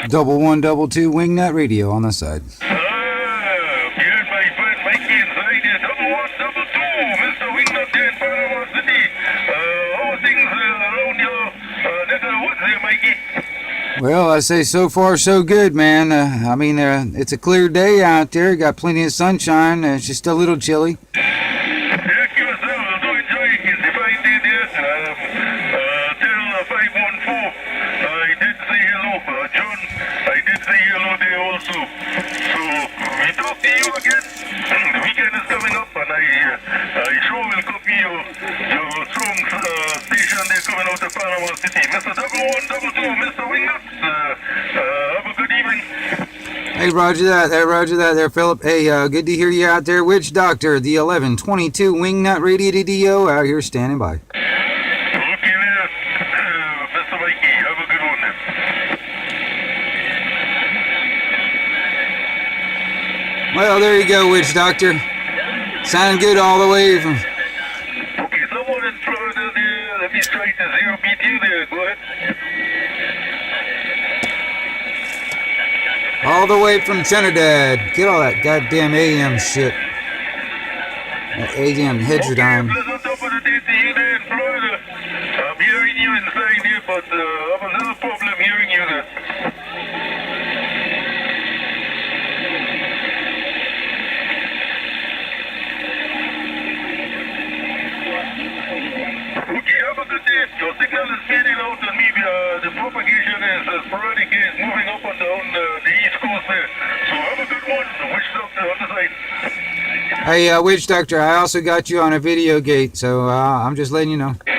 Double one, double two, Wingnut Radio on the side. Here's my friend Mikey inside here. Double one, double two, Mr. Wingnut there in Panama City. How are things around your neck of the woods there, Mikey? Well, I say so far so good, man. I mean, it's a clear day out there. Got plenty of sunshine. It's just a little chilly. Yeah, keep yourself. Do enjoy it. It's a fine day there. Tell 514. I did say hello, John. I did say hello there also. So, we talk to you again. The weekend is coming up, and I sure will copy your strong station there coming out of Panama City. Mr. Double One, Double Two, Mr. Wingnut. Have a good evening. Hey, roger that. There, Philip. Hey, good to hear you out there. Witch Doctor, the 1122 Wingnut Radio out here standing by. Okay, there. Mr. Mikey, have a good one then. Well, there you go, Witch Doctor. Sounding good all the way from... Okay, someone in Florida there. Let me try to zero beat you there. Go ahead. All the way from Trinidad. Get all that goddamn AM shit. That AM heterodyne. Pleasant top of the day to you there in Florida. I'm hearing you inside here, but I have a little problem hearing you there. Okay, have a good day. Your signal is fading out on me. The propagation is sporadic. It's moving up and down the East Coast there. So have a good one. Witch Doctor on the side. Hey, Witch Doctor, I also got you on a video gate, so I'm just letting you know. Okay,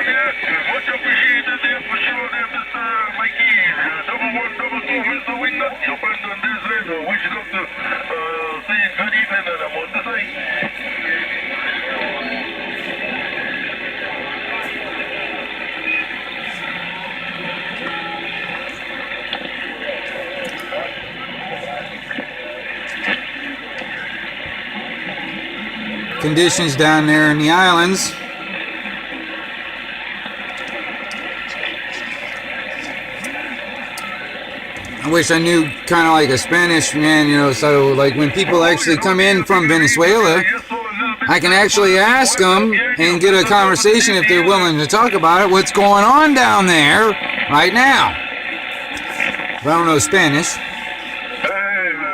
yeah. Much appreciated there for sure there, Mr. Mikey. Double one, double two, Mr. Wingnut. Your friend on this end, Witch Doctor, saying good evening, and I'm on the side. Conditions down there in the islands. I wish I knew kind of like a Spanish man, you know, so like when people actually come in from Venezuela, I can actually ask them and get a conversation if they're willing to talk about it, what's going on down there right now. But I don't know Spanish.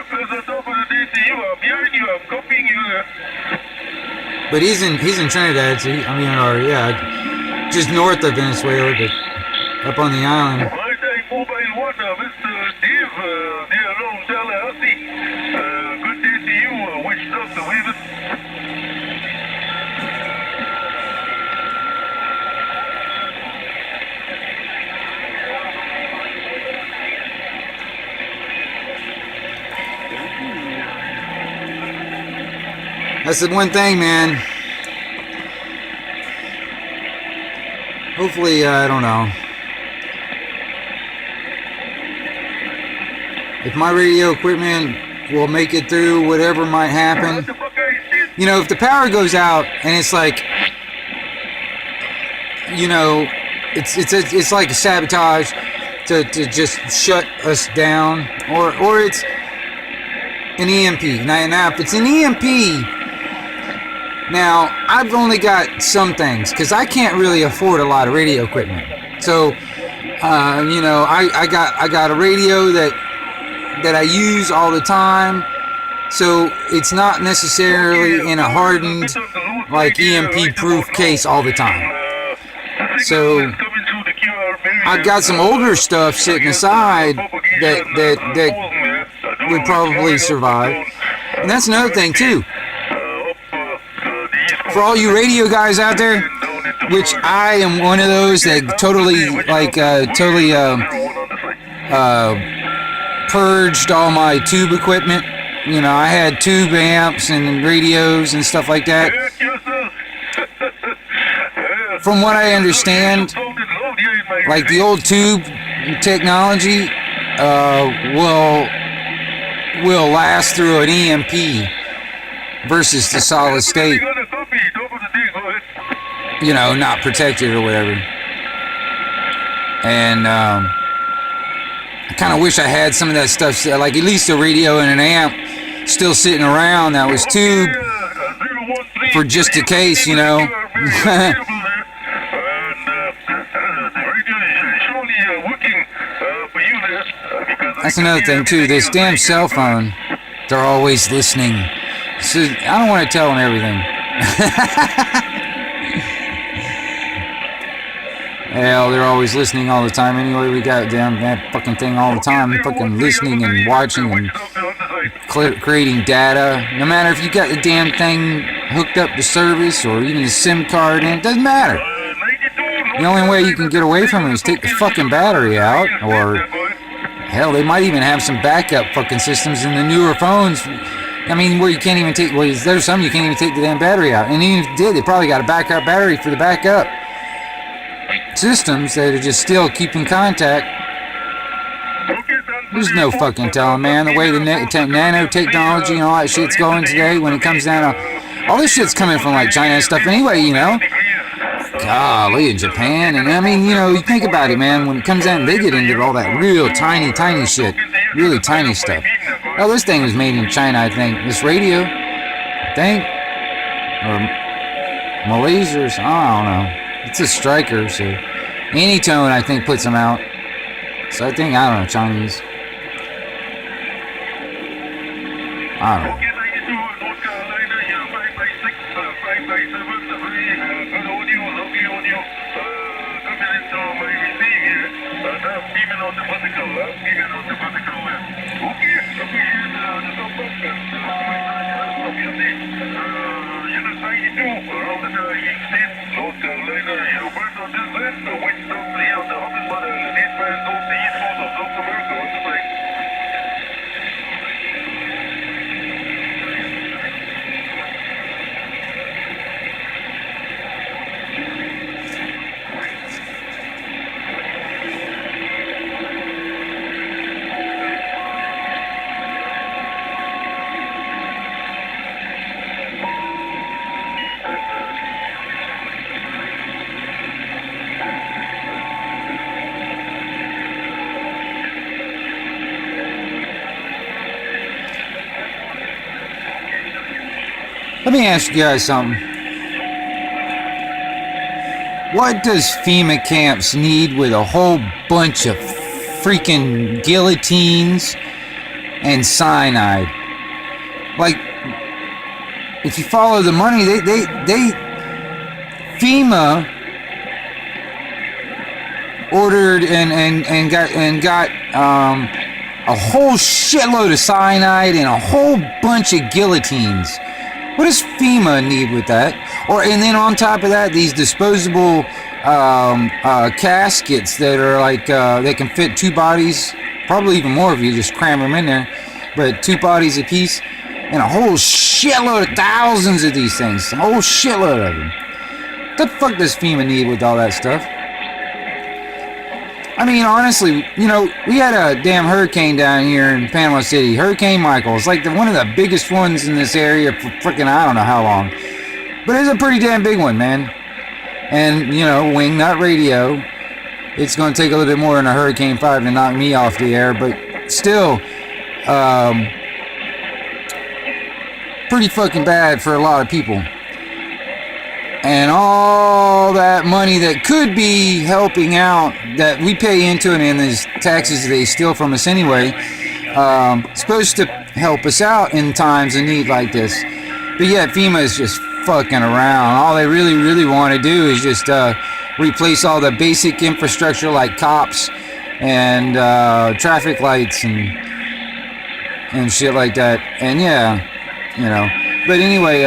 Pleasant top of the day to you. I'm hearing you. I'm copying you there. But he's in Trinidad, so just north of Venezuela, but up on the island. My-Time Mobile One, Mr. Dave, there around Tallahassee. Good day to you, Witch Doctor Weaver. That's the one thing, man. Hopefully, I don't know. If my radio equipment will make it through whatever might happen. You know, if the power goes out and it's like, you know, it's like a sabotage to just shut us down, or it's an EMP. Now if it's an EMP. Now, I've only got some things, because I can't really afford a lot of radio equipment. So, you know, I got a radio that I use all the time, so it's not necessarily in a hardened, like, EMP-proof case all the time. So, I've got some older stuff sitting aside that would probably survive. And that's another thing, too. For all you radio guys out there, which I am one of those that totally purged all my tube equipment. You know, I had tube amps and radios and stuff like that. From what I understand, like the old tube technology will last through an EMP versus the solid state. You know, not protected or whatever. And I kind of wish I had some of that stuff, like at least a radio and an amp still sitting around that was tuned for just a case, you know. That's another thing too. This damn cell phone, they're always listening. So I don't want to tell them everything. Hell, they're always listening all the time. Anyway, we got damn that fucking thing all the time, fucking listening and watching and creating data. No matter if you got the damn thing hooked up to service or even a SIM card in, it doesn't matter. The only way you can get away from it is take the fucking battery out, or hell, they might even have some backup fucking systems in the newer phones. I mean, where you can't even take, well, there's some you can't even take the damn battery out. And even if you did, they probably got a backup battery for the backup systems that are just still keeping contact. There's no fucking telling, man, the way the nanotechnology and all that shit's going today when it comes down to, all this shit's coming from like China and stuff anyway, you know. Golly, in Japan, and I mean, you know, you think about it, man, when it comes down, they get into all that real tiny shit, really tiny stuff. Oh, this thing was made in China, I think. This radio, I think, or Malaysia, or something, I don't know. It's a Striker, so Anytone, I think, puts them out. So I think, I don't know, Chinese. I don't know. Let me ask you guys something. What does FEMA camps need with a whole bunch of freaking guillotines and cyanide? Like, if you follow the money, FEMA ordered and got a whole shitload of cyanide and a whole bunch of guillotines. What does FEMA need with that? And then on top of that, these disposable caskets that are like, they can fit 2 bodies, probably even more if you just cram them in there, but 2 bodies a piece, and a whole shitload of thousands of these things, a whole shitload of them. What the fuck does FEMA need with all that stuff? I mean, honestly, you know, we had a damn hurricane down here in Panama City. Hurricane Michael. It's like one of the biggest ones in this area for freaking I don't know how long. But it's a pretty damn big one, man. And, you know, Wingnut Radio, it's going to take a little bit more than a Hurricane 5 to knock me off the air. But still, pretty fucking bad for a lot of people. And all that money that could be helping out, that we pay into it, and these taxes they steal from us anyway, supposed to help us out in times of need like this. But yet FEMA is just fucking around. All they really, really want to do is just replace all the basic infrastructure like cops and traffic lights and shit like that. And yeah, you know. But anyway,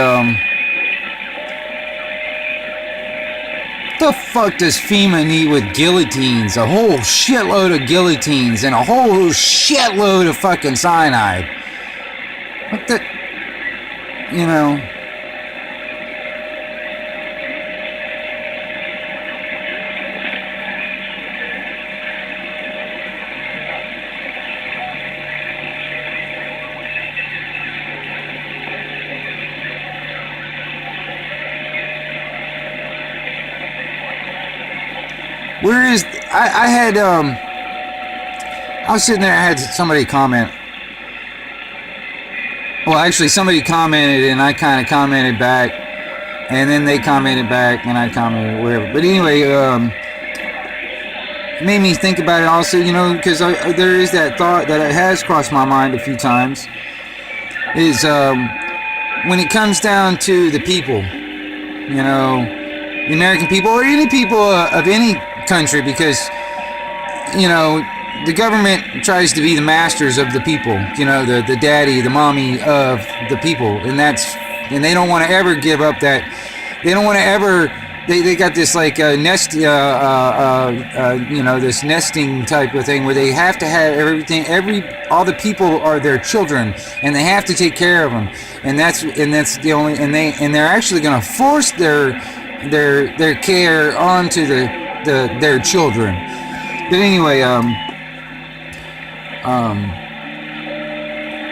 the fuck does FEMA need with guillotines? A whole shitload of guillotines and a whole shitload of fucking cyanide. What the, you know. Where is I had I was sitting there. I had somebody comment. Well, actually, somebody commented, and I kind of commented back, and then they commented back, and I commented whatever. But anyway, it made me think about it also, you know, because there is that thought that it has crossed my mind a few times. Is when it comes down to the people, you know, the American people or any people of any country, because, you know, the government tries to be the masters of the people, you know, the daddy, the mommy of the people, and they don't want to ever give up that. They don't want to ever. They got this like nest, you know, this nesting type of thing where they have to have everything. All the people are their children, and they have to take care of them, and that's the only. And they're actually going to force their care onto their children. But anyway,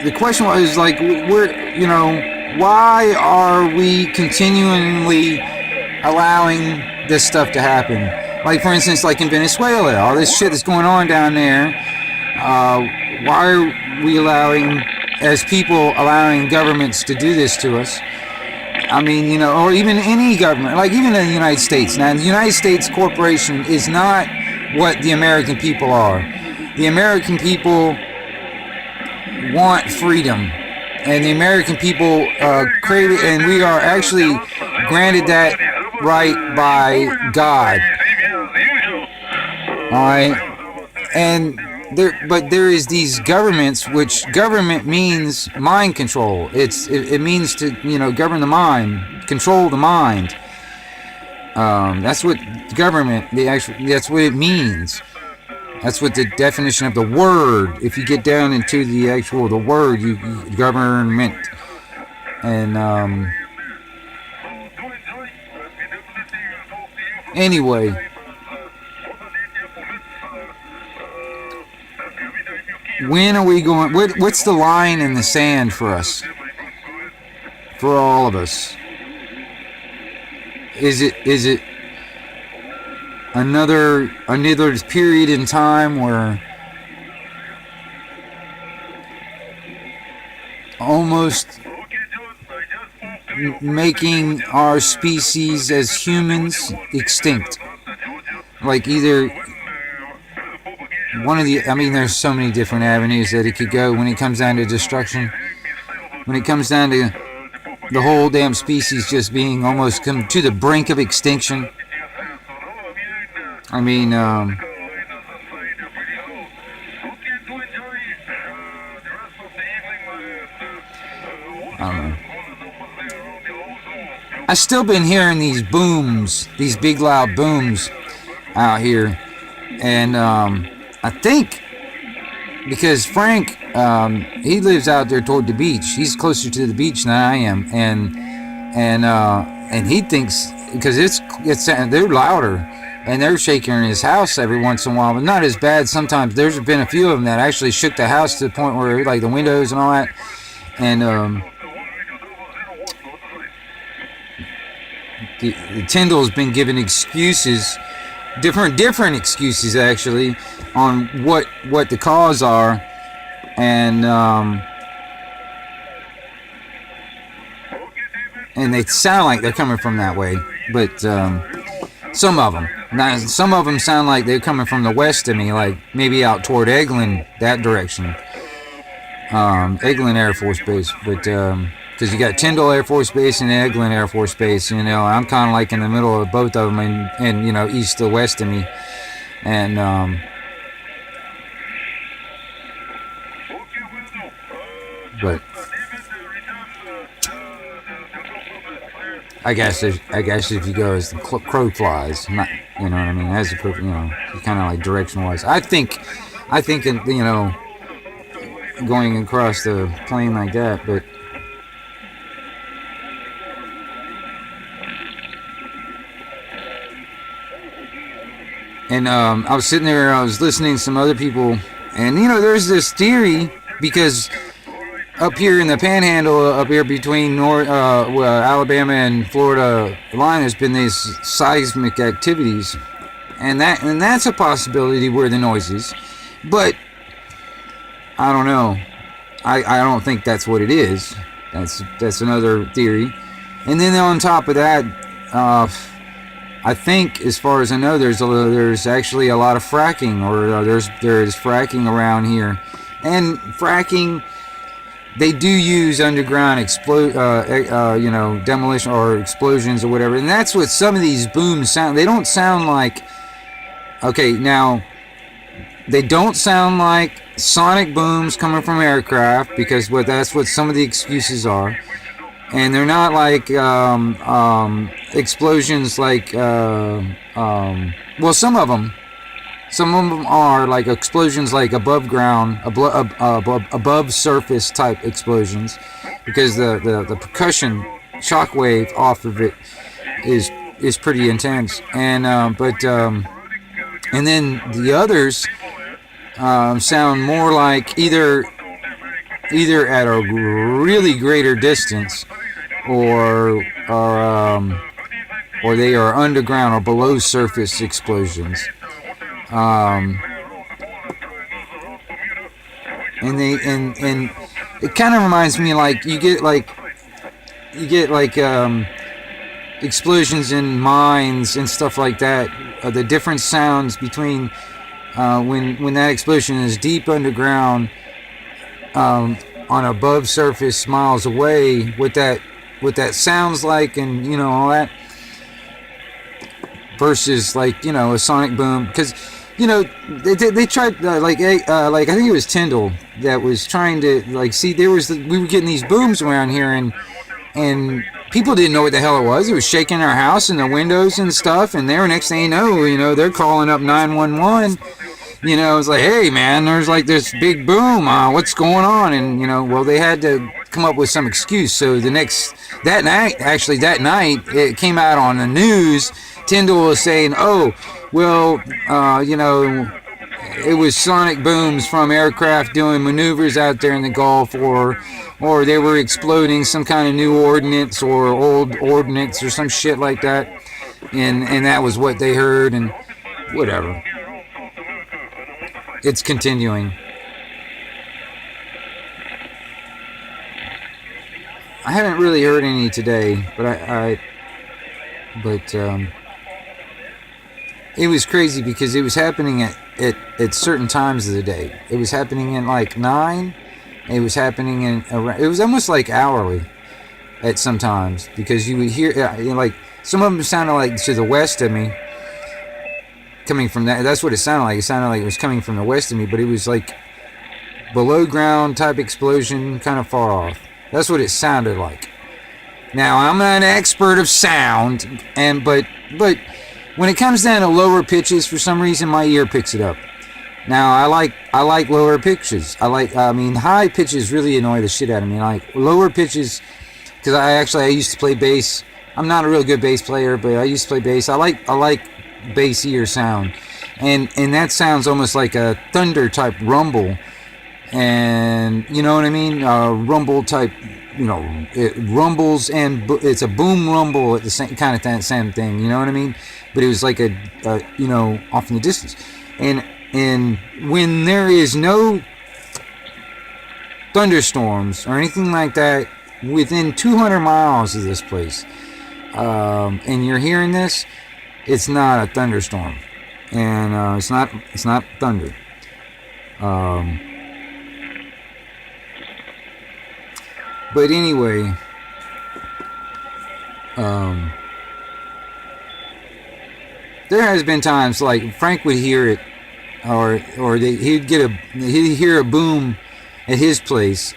the question was like, you know, why are we continually allowing this stuff to happen? Like, for instance, like in Venezuela, all this shit that's going on down there. Why are we as people, allowing governments to do this to us? I mean, you know, or even any government, like even in the United States. Now, the United States corporation is not what the American people are. The American people want freedom, and the American people crave it, and we are actually granted that right by God. All right, and there is these governments, which government means mind control. It means to, you know, govern the mind, control the mind. That's what government. That's what it means. That's what the definition of the word. If you get down into the word, you government, and anyway. When are we going? What's the line in the sand for us? For all of us? Is it another period in time where almost making our species as humans extinct? Like either one of the, I mean, there's so many different avenues that it could go when it comes down to destruction. When it comes down to the whole damn species just being almost come to the brink of extinction. I mean, I don't know. I've still been hearing these booms, these big loud booms out here, and I think because Frank, he lives out there toward the beach. He's closer to the beach than I am, and he thinks because they're louder and they're shaking in his house every once in a while, but not as bad. Sometimes there's been a few of them that actually shook the house to the point where like the windows and all that, and the Tyndall's been given excuses. Different excuses actually on what the cause are, and they sound like they're coming from that way, but some of them sound like they're coming from the west to me, like maybe out toward Eglin, that direction, Eglin Air Force Base, but because you got Tyndall Air Force Base and Eglin Air Force Base, you know, I'm kind of like in the middle of both of them, and you know, east to west of me, and but I guess if you go as the crow flies, not, you know what I mean, as the crow, you know, kind of like direction wise. I think, you know, going across the plane like that, but. And I was sitting there, I was listening to some other people, and you know, there's this theory, because up here in the Panhandle, up here between Alabama and Florida line, there's been these seismic activities, and that's a possibility where the noise is, but I don't know. I don't think that's what it is. That's another theory. And then on top of that, I think, as far as I know, there's actually a lot of fracking, or there's fracking around here, and fracking, they do use underground demolition or explosions or whatever, and that's what some of these booms sound. They don't sound like, okay, now they don't sound like sonic booms coming from aircraft, because that's what some of the excuses are. And they're not like explosions like well, some of them are like explosions like above ground, above surface type explosions, because the percussion shockwave off of it is pretty intense. And and then the others sound more like either at a really greater distance, or they are underground or below surface explosions. And it kind of reminds me, like you get explosions in mines and stuff like that. The different sounds between when that explosion is deep underground, on above surface miles away, what that sounds like, and all that, versus like a sonic boom. Because they tried like I think it was Tyndall that was trying to see, we were getting these booms around here, and people didn't know what the hell it was. It was shaking our house and the windows and stuff, and next thing you know, they're calling up 911. It's like, hey man, there's like this big boom, what's going on? And well, they had to come up with some excuse. So that night it came out on the news. Tyndall was saying, oh well, it was sonic booms from aircraft doing maneuvers out there in the Gulf, or they were exploding some kind of new ordnance or old ordnance or some shit like that, and that was what they heard, and whatever. It's continuing. I haven't really heard any today, but it was crazy because it was happening at certain times of the day. It was happening in like 9. It was happening it was almost like hourly at some times, because you would hear like some of them sounded like to the west of me. Coming from that's what it sounded like. It sounded like it was coming from the west of me, but it was like below ground type explosion, kind of far off. That's what it sounded like. Now, I'm not an expert of sound, but when it comes down to lower pitches, for some reason my ear picks it up. Now, I like lower pitches. High pitches really annoy the shit out of me. Like lower pitches, because I used to play bass. I'm not a real good bass player, but I used to play bass. I like bassier sound, and that sounds almost like a thunder type rumble, and you know what I mean, rumble type, it rumbles, and it's a boom rumble at the same kind of same thing, you know what I mean, but it was like a off in the distance, and when there is no thunderstorms or anything like that within 200 miles of this place, and you're hearing this, it's not a thunderstorm, and it's not thunder. But anyway, there has been times like Frank would hear it, or he'd hear a boom at his place,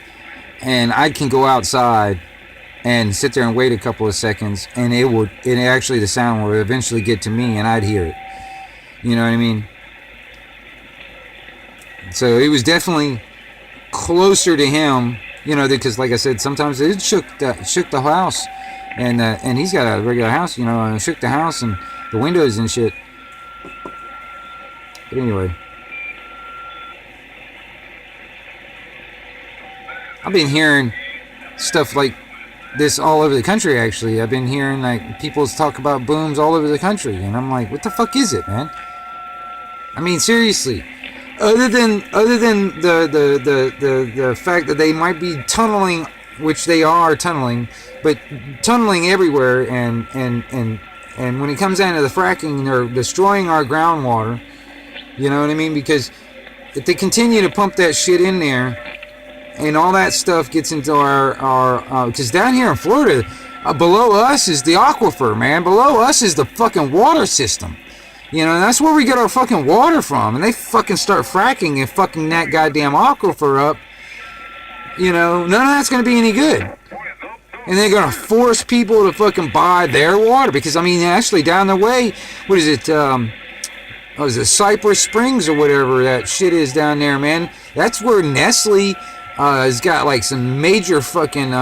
and I can go outside and sit there and wait a couple of seconds, and the sound would eventually get to me, and I'd hear it. You know what I mean? So it was definitely closer to him, because like I said, sometimes it shook the house, and he's got a regular house, and it shook the house and the windows and shit. But anyway, I've been hearing stuff like this all over the country. Actually, I've been hearing like people talk about booms all over the country, and I'm like, what the fuck is it, man? I mean, seriously. Other than the fact that they might be tunneling, which they are tunneling, but tunneling everywhere, and when it comes down to the fracking, they're destroying our groundwater. You know what I mean? Because if they continue to pump that shit in there, and all that stuff gets into our because down here in Florida, below us is the aquifer, man. Below us is the fucking water system. You know, and that's where we get our fucking water from. And they fucking start fracking and fucking that goddamn aquifer up. You know, none of that's going to be any good. And they're going to force people to fucking buy their water. Because, I mean, actually down the way, what is it? What is it? Cypress Springs or whatever that shit is down there, man. That's where Nestle has got like some major fucking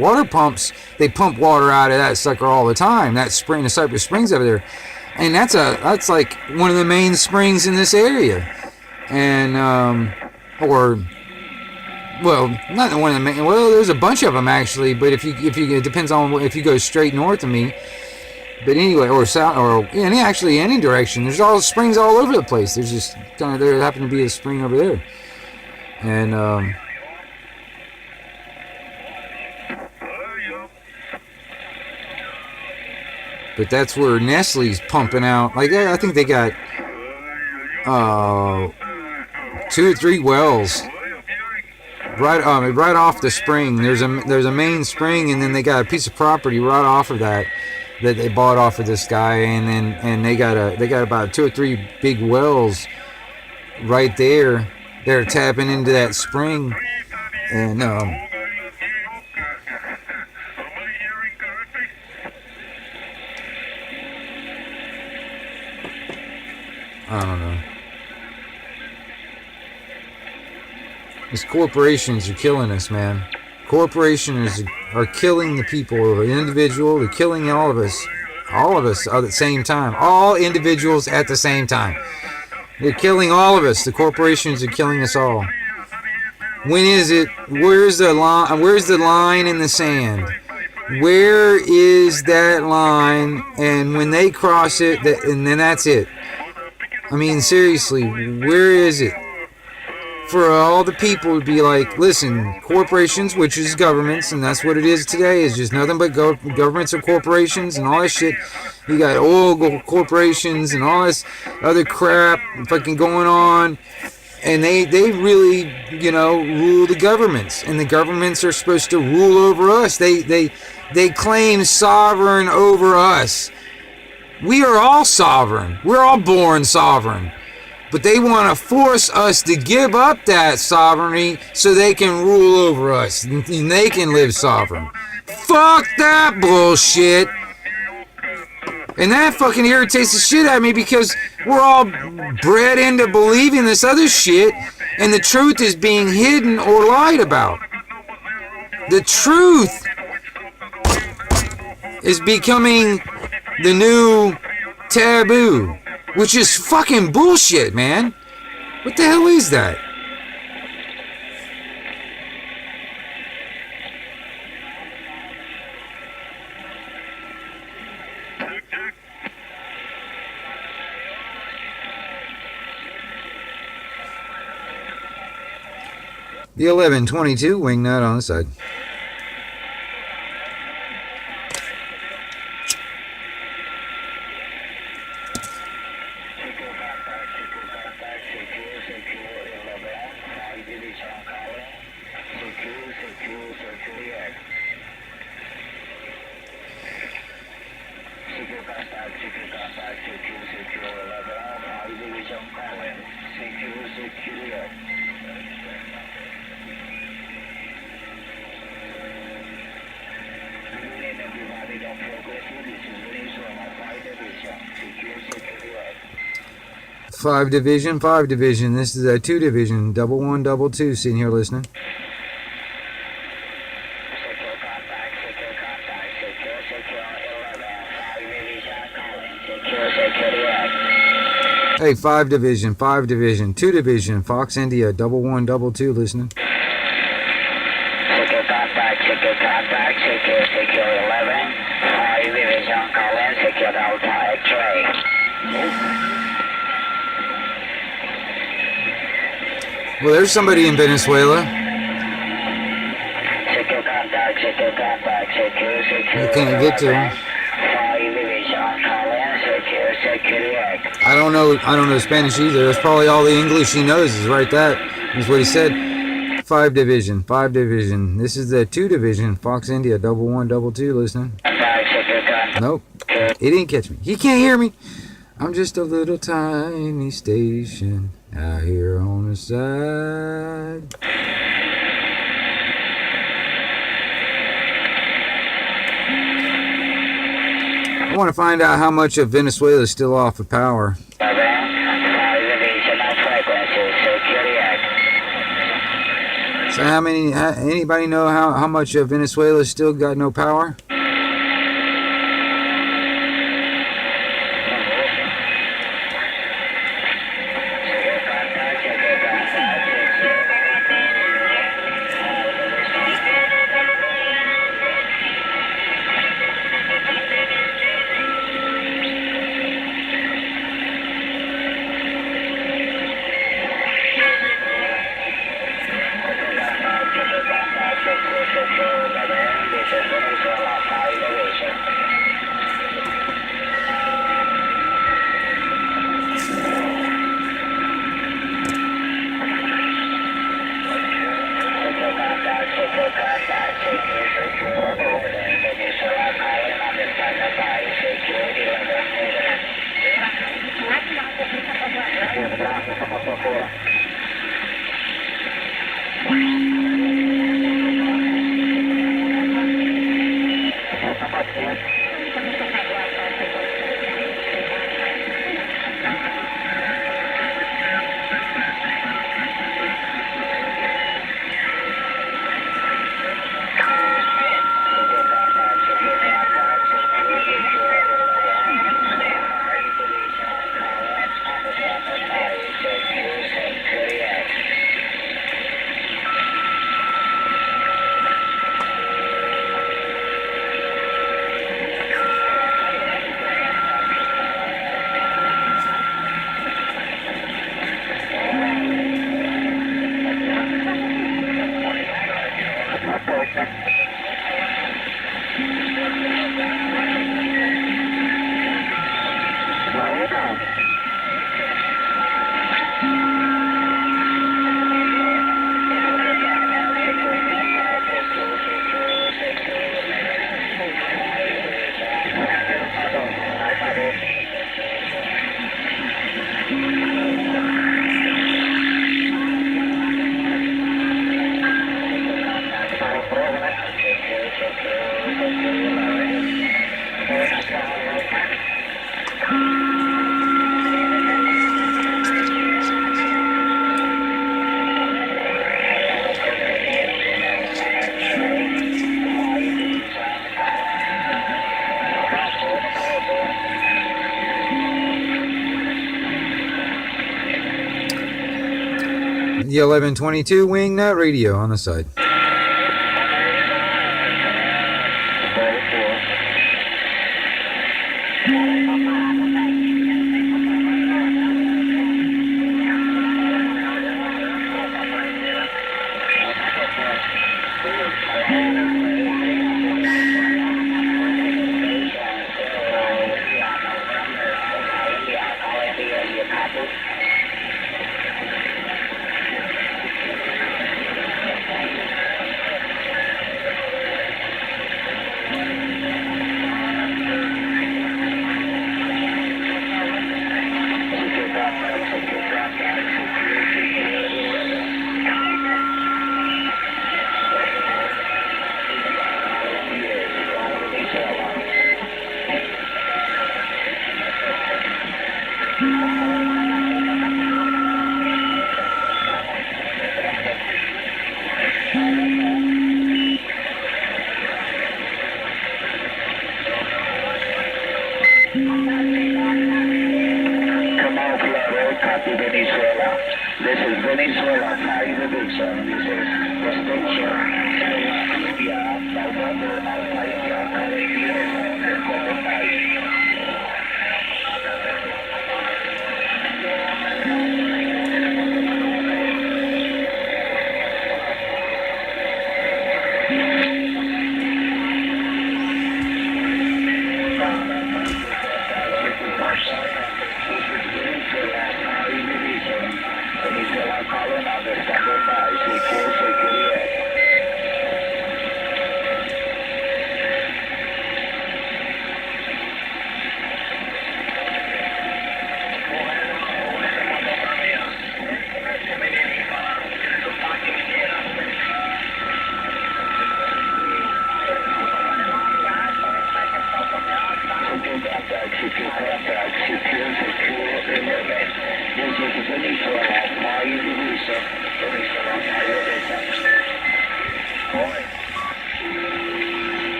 water pumps. They pump water out of that sucker all the time. That spring, the Cypress Springs over there, and that's like one of the main springs in this area, and well, not one of the main. Well, there's a bunch of them actually, but if you it depends on if you go straight north of me. But anyway, or south, or any direction. There's all springs all over the place. There's just kind of there happen to be a spring over there. And but that's where Nestle's pumping out. Like I think they got 2 or 3 wells right off the spring. There's a main spring, and then they got a piece of property right off of that they bought off of this guy, and they got about 2 or 3 big wells right there. They're tapping into that spring, and I don't know. These corporations are killing us, man. Corporations are killing the people, the individual. They're killing all of us at the same time. All individuals at the same time. They're killing all of us. The corporations are killing us all. When is it? Where's the line? Where's the line in the sand? Where is that line? And when they cross it, and then that's it. I mean, seriously, where is it? For all the people to be like, listen, corporations, which is governments, and that's what it is today, is just nothing but governments or corporations and all that shit. You got oil corporations and all this other crap fucking going on. And they really, you know, rule the governments. And the governments are supposed to rule over us. They claim sovereign over us. We are all sovereign. We're all born sovereign. But they want to force us to give up that sovereignty so they can rule over us and they can live sovereign. Fuck that bullshit. And that fucking irritates the shit out of me because we're all bred into believing this other shit, and the truth is being hidden or lied about. The truth is becoming the new taboo. Which is fucking bullshit, man. What the hell is that? The 1122 wing nut on the side. Five division. This is a 2 division. 112, sitting here listening. Hey, 5 division. 2 division. Fox India. 1122 listening. Well, there's somebody in Venezuela. You can't get to him. I don't know Spanish either. That's probably all the English he knows is right. That is what he said. 5 division. This is the 2 division. Fox India, 112 listening. Nope. He didn't catch me. He can't hear me. I'm just a little tiny station out here on the side. I want to find out how much of Venezuela is still off of power. So anybody know how much of Venezuela still got no power? The 1122 Wing Nut Radio on the side.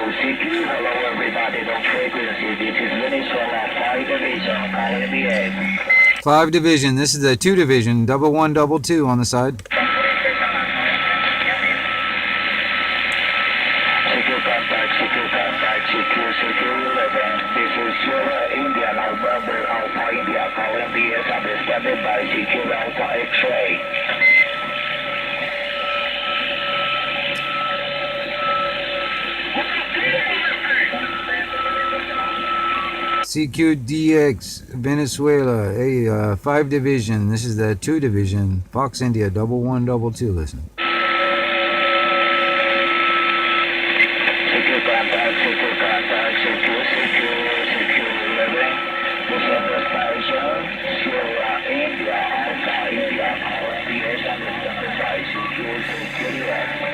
CQ, hello everybody on frequency. This is Venezuela 5 Division, calling the 8. 5 Division. This is the 2 Division. 1122 on the side. CQ contact, CQ 11. This is Sierra India, November Alpha India, calling the 8. I'm standing by CQ Alpha X-ray. CQDX Venezuela, 5 Division. This is the 2 Division. Fox India 1122. Listen. CQ contact, CQ 11. This is the station, Sierra India, Alpha India, calling the 8. I'm standing by CQ 11.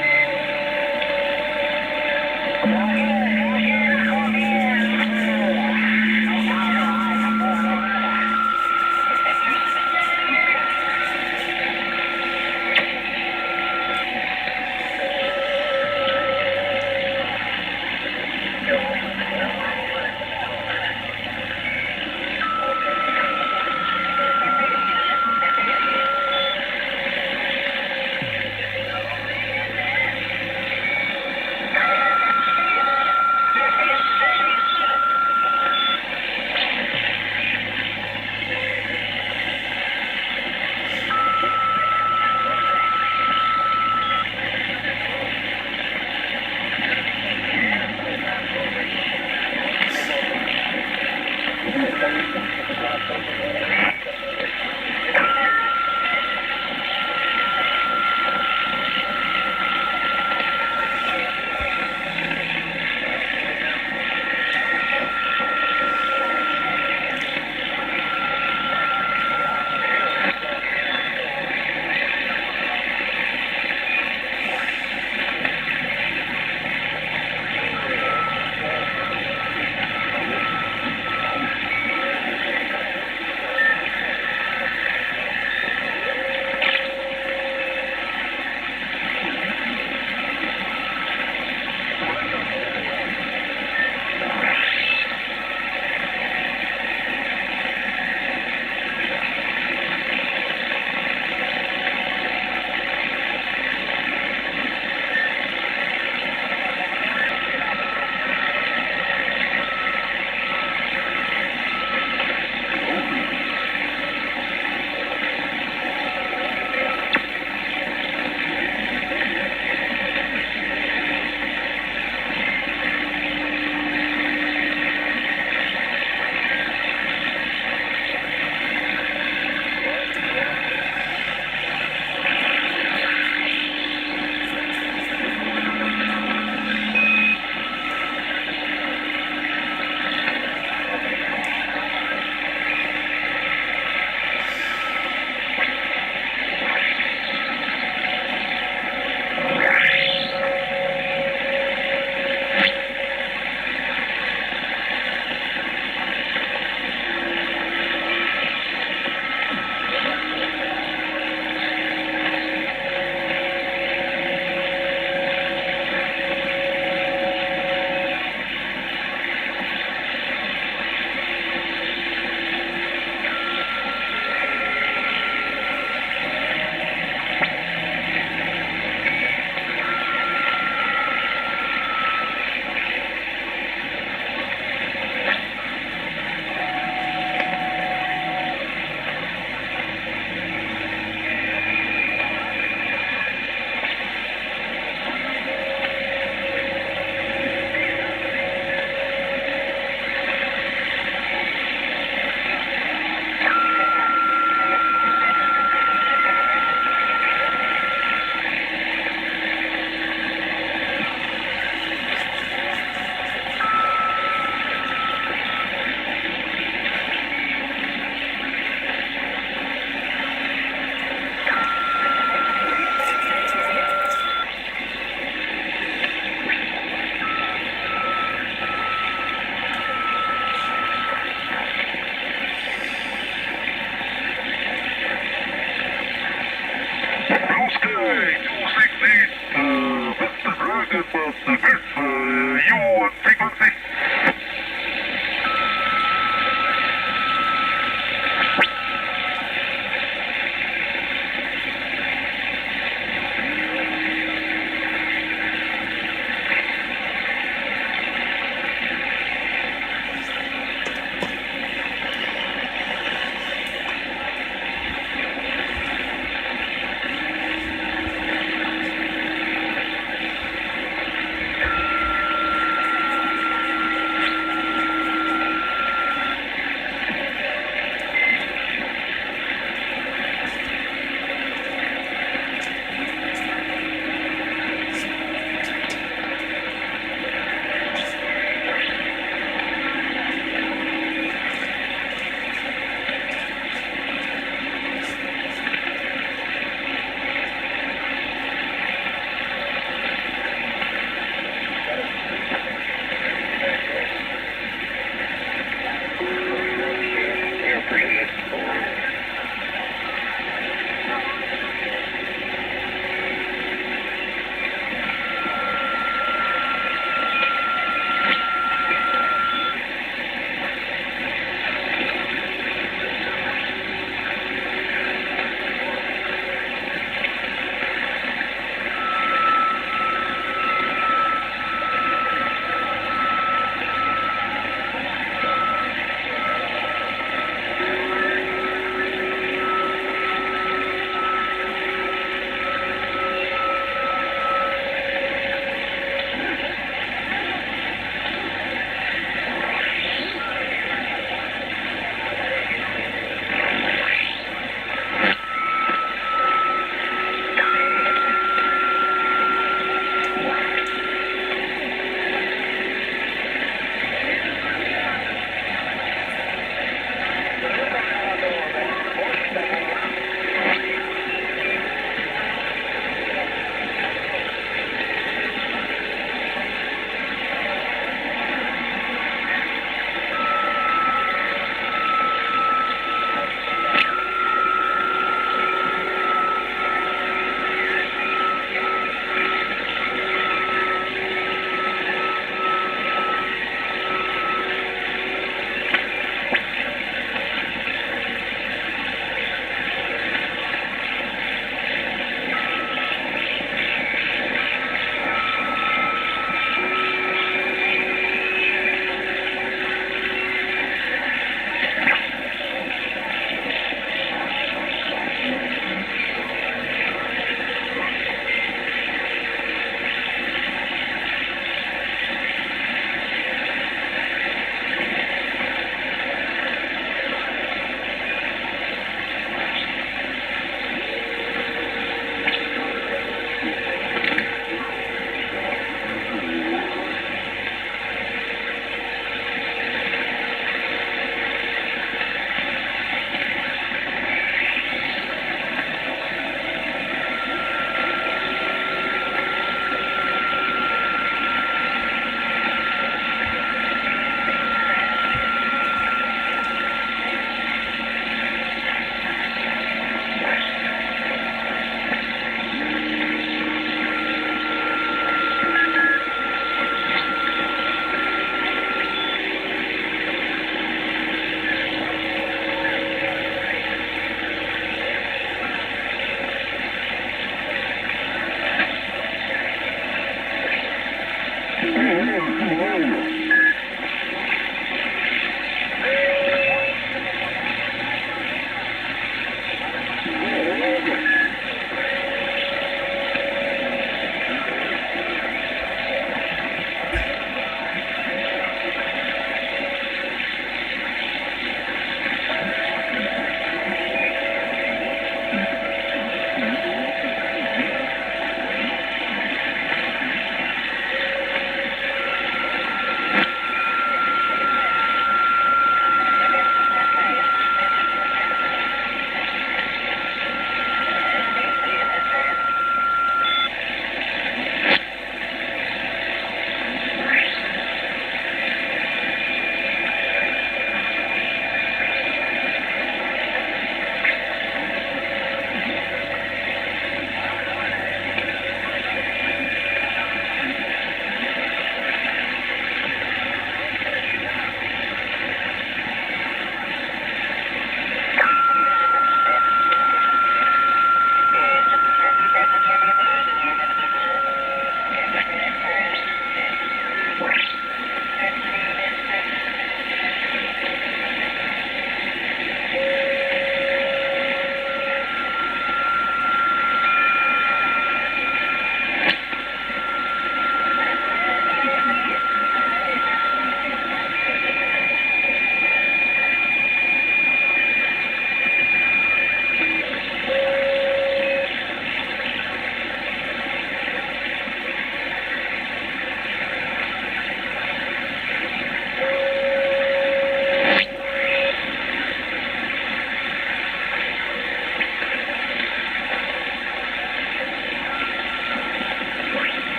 Master Chris, you on frequency?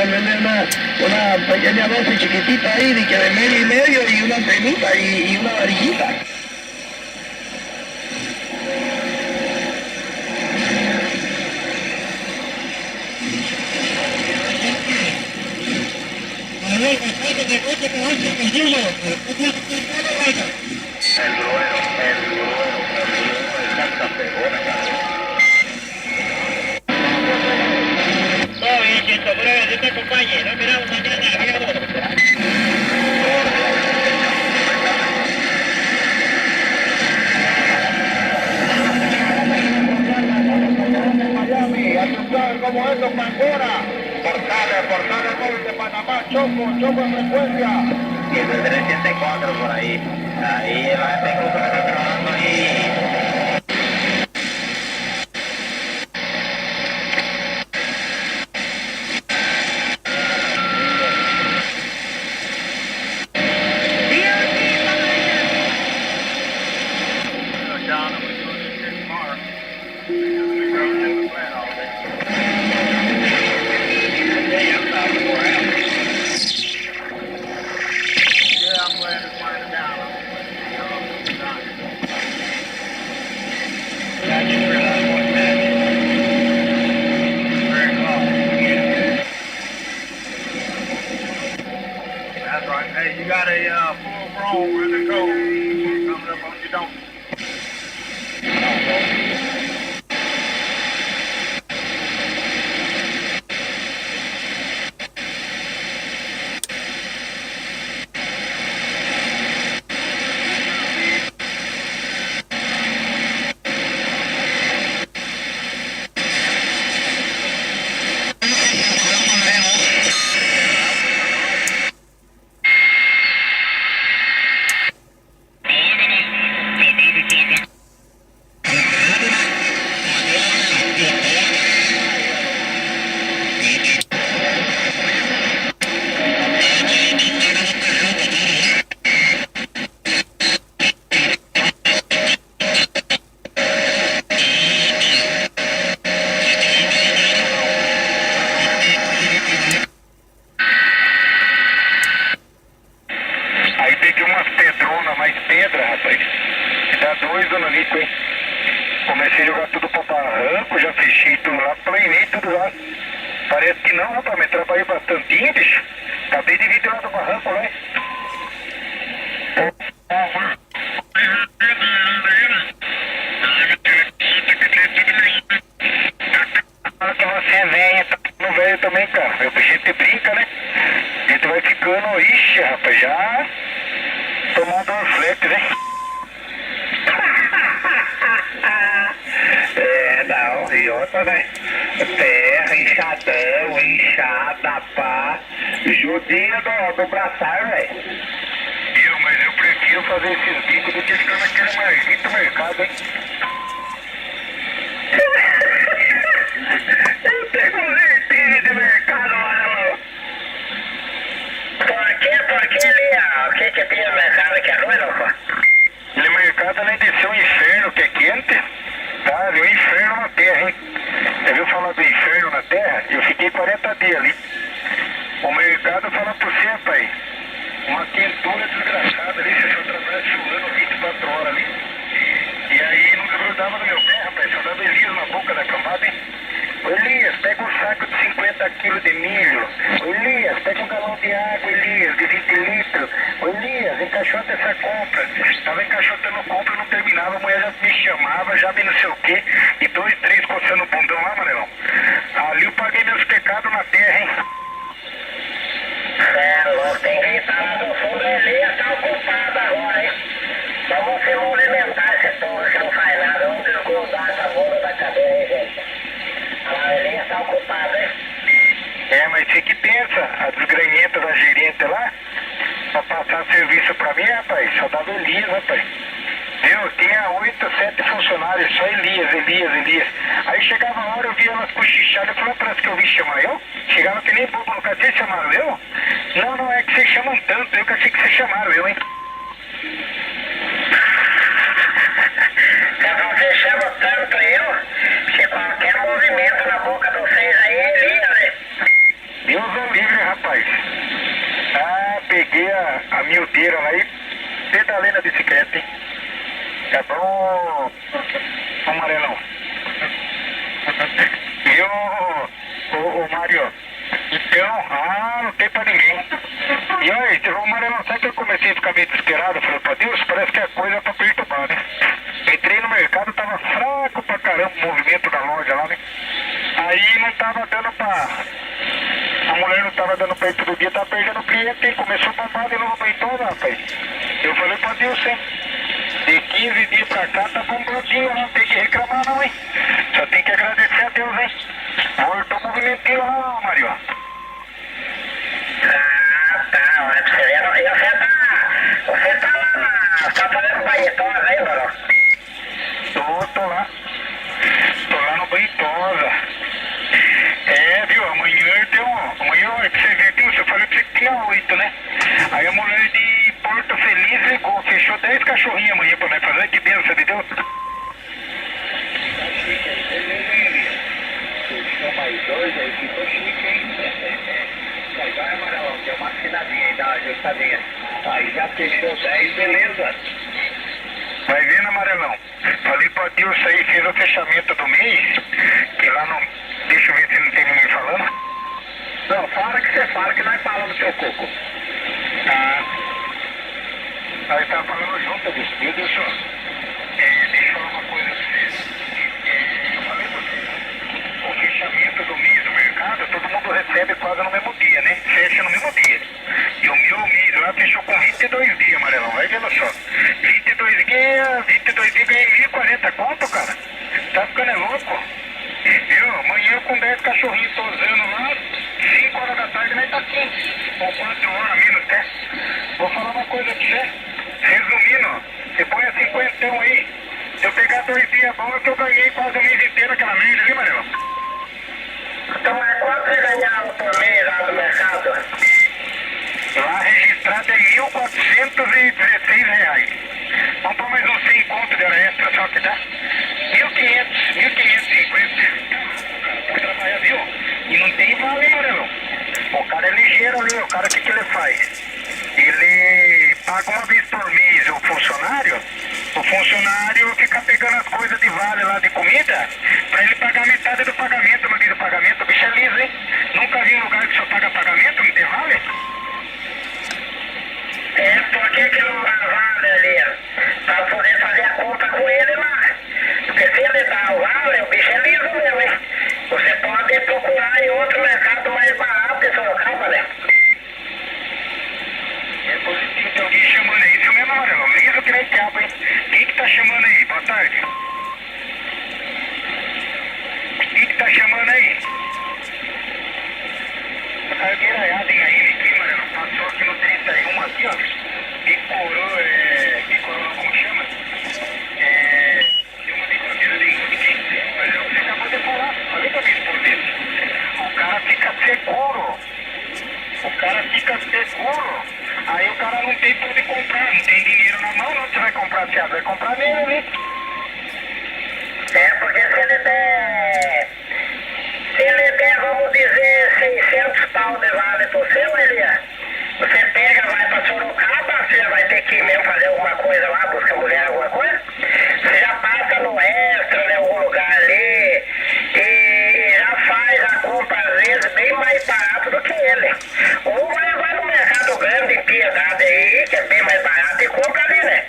con vender una pequeña dosis chiquitita ahí, de que de medio y medio, y una cremita y una varillita. Todo bien, Chito, breve, Dios te acompañe. Nos miramos mañana, amigos. Miami, atención, como eso, Pangora. Portales móvil de Panamá, Choco en frecuencia. 10384 por ahí. Ahí la gente está trabajando ahí. That's right. Hey, you got a full-grown running cold coming up on your donkey. Aí peguei umas pedronas, mais pedra, rapaz. Que dá 2 danonico, hein? Comecei a jogar tudo pro barranco, já fechei tudo lá, planei tudo lá. Parece que não, rapaz, mas trabalhei bastante, bicho. Acabei de vir de lá do barranco, né? Que você é velho, tá velho também, cara. A gente brinca, né? A gente vai ficando, ixi, rapaz, já tomando um flex, né? Não, e outra, né? Terra, enxadão, enxada, pá, judia do braçar, velho. Mas eu prefiro fazer esses bicos do que ficar naquele margito mercado, hein? Eu tenho vertigem de mercado, mano. ¿Por qué, Lea? ¿Qué tiene el mercado que es bueno? No mercado, além de ser um inferno que é quente, tá? Ali um inferno na terra, hein? Já viu falar do inferno na terra? Eu fiquei 40 dias ali. O mercado fala por você, pai. Uma quentura desgraçada ali, você só trabalha chulando 24 horas ali. E aí não grudava no meu pé, rapaz, só dava Elias na boca da cambada, hein? Ô Elias, pega um saco de 50 quilos de milho. Ô Elias, pega um galão de água, Elias, de 20 litros. Ô Elias, encaixota essa compra. Tava encaixotando compra, não terminava, a mulher já me chamava, já me não sei o quê. E 2, 3 coçando o bundão lá, Manelão. Ali eu paguei meus pecados na terra, hein? Louco, tem que estar lá no fundo, Elias tá ocupado agora, hein? Só você movimentar esse torre que não faz nada, vamos desgrudar essa bunda da cadeira, hein, gente? A Elias tá ocupado, hein? É, mas você que pensa, a desgranhenta da gerente lá, pra passar serviço pra mim, rapaz, só dava Elias, rapaz. Viu? Tinha 8, 7 funcionários, só Elias. Aí chegava a hora, eu via elas cochichadas, eu falei, parece que eu vi chamar eu? Chegava que nem bobo no cacete, chamaram eu? Não, é que vocês chamam tanto, eu que achei que vocês chamaram eu, hein? Você chama tanto eu, que qualquer movimento na boca de vocês aí, Elias, né? Deus o Ô, Amarelão. Viu, ô Mário? Então, não tem pra ninguém. E aí, ô Amarelão, sabe que eu comecei a ficar meio desesperado? Eu falei, pô, Deus, parece que a coisa tá perturbada, né? Entrei no mercado, tava fraco pra caramba o movimento da loja lá, né? Aí não tava dando pra... A mulher não tava dando pra ir todo dia, tava perdendo cliente, hein? Começou a bombar de novo pra ir toda, rapaz. Eu falei pra Deus, hein? De 15 dias pra cá tá bombadinho, não tem que reclamar não, hein? Só tem que agradecer a Deus, hein? Voltou o movimentinho lá, Mário. Tá, olha pra você ver. E você tá lá, tá fazendo banhitosa ainda, não? Tô lá. Tô lá no Banhitosa. É, viu? Amanhã tem Amanhã, você vê, viu? Eu falei pra você que tinha 8, né? Aí a mulher de Porto Feliz ligou, fechou 10 cachorrinhos amanhã pra nós fazer. Que benção de Deus. Fechou mais 2, aí ficou chique, hein? Vai, Amarelão, tem uma afinadinha aí, dá uma ajustadinha. Aí já fechou 10, beleza. Vai vendo, Amarelão. Falei pra Deus aí, fez o fechamento do mês. Que lá não... Deixa eu ver se não tem ninguém falando. Não, fala que você fala que nós falamos, seu coco. Tá. Aí tá falando junto, bicho. Viu, Deus? Deixa eu falar uma coisa pra vocês. Eu falei pra vocês, o fechamento do mês do mercado, todo mundo recebe quase no mesmo dia, né? Fecha no mesmo dia. E o meu mês lá fechou com 22 dias, Amarelão. Vai vendo só. 22 dias ganhei 1.040 conto, cara. Tá ficando louco. Viu? Amanhã com 10 cachorrinhos tosando lá, 5 horas da tarde nós tá aqui. Ou 4 horas menos até. Vou falar uma coisa pra você. Resumindo, você põe a 50 aí. Se eu pegar 2 dias bons, eu ganhei quase o mês inteiro aquela merda ali, Amarelão. Então, mas quanto você ganhava por mês lá no mercado? Lá registrado é R$1.416. Vamos pôr mais uns 100 conto de hora extra só que dá. 1.550. Pra trabalhar, viu? E não tem vale, Amarelão. O cara é ligeiro ali, o cara o que ele faz? Ele paga uma vez por mês o funcionário fica pegando as coisas de vale lá de comida pra ele pagar metade do pagamento no dia do pagamento. O bicho é liso, hein? Nunca vi um lugar que só paga pagamento, não tem vale? É, por que não dá vale ali? Pra poder fazer a conta com ele lá. Porque se ele dá o vale, o bicho é liso mesmo, hein? Você pode procurar em outro mercado mais barato em Sorocaba, né? É positivo, tem alguém chamando aí. Isso mesmo, Amarelo. Liso que nem cabo, hein? Quem que tá chamando aí? Boa tarde. Quem que tá chamando aí? A cargueiraiada em aí, aqui, Amarelo. Passou aqui no 31 aqui, ó. Picorou, como chama? Tem uma brincadeira de quem. Mas é o que você acabou de falar. Falei pra mim por isso. O cara fica seguro. Aí o cara não tem por onde comprar, não tem dinheiro na mão, não. Você vai comprar, você vai comprar nele ali. É, porque se ele der, vamos dizer, 600 pau de vale pro seu, Elias, você pega, vai pra Sorocaba, você vai ter que mesmo fazer alguma coisa lá, buscar mulher, alguma coisa, você já passa no Extra, em algum lugar ali, e já faz a compra, às vezes, bem mais barato do que ele. Ou vai no mercado grande, Piedade aí, que é bem mais barato, e compra ali, né?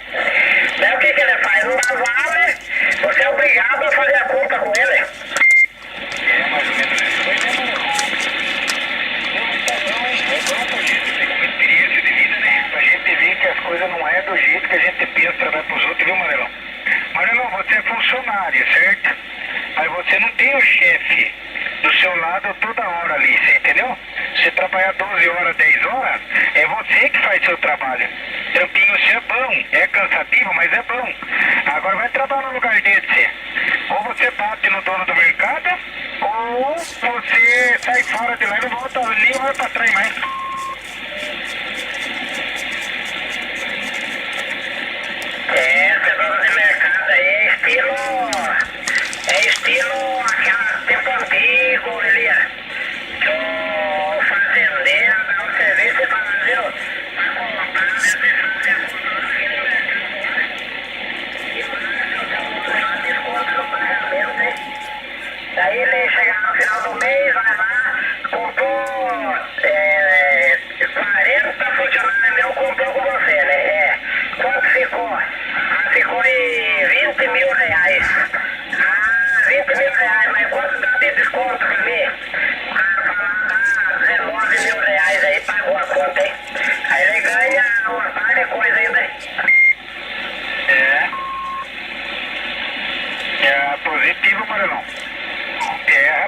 Daí o que ele faz? Não dá vale, você é obrigado a fazer a compra com ele. É mais ou menos isso. Mas é, mano. É bom pra gente ter uma experiência de vida, né? Pra gente ver que as coisas não é do jeito que a gente pensa trabalhar pros outros, viu, Marelão? Marelão, você é funcionário, certo? Mas você não tem o chefe do seu lado toda hora ali, você entendeu? Você trabalhar 12 horas, 10 horas, é você que faz seu trabalho. Trampinho seu é bom, é cansativo, mas é bom. Agora vai trabalhar no lugar desse. Ou você bate no dono do mercado, ou você sai fora de lá e não volta nem vai pra trás mais. Esse dono de mercado aí é estilo aquela tempo antigo, Elias. Que o fazendeiro dá um serviço e fala, viu, pra comprar, você fazer a compra lá naquele mercado lá. E lá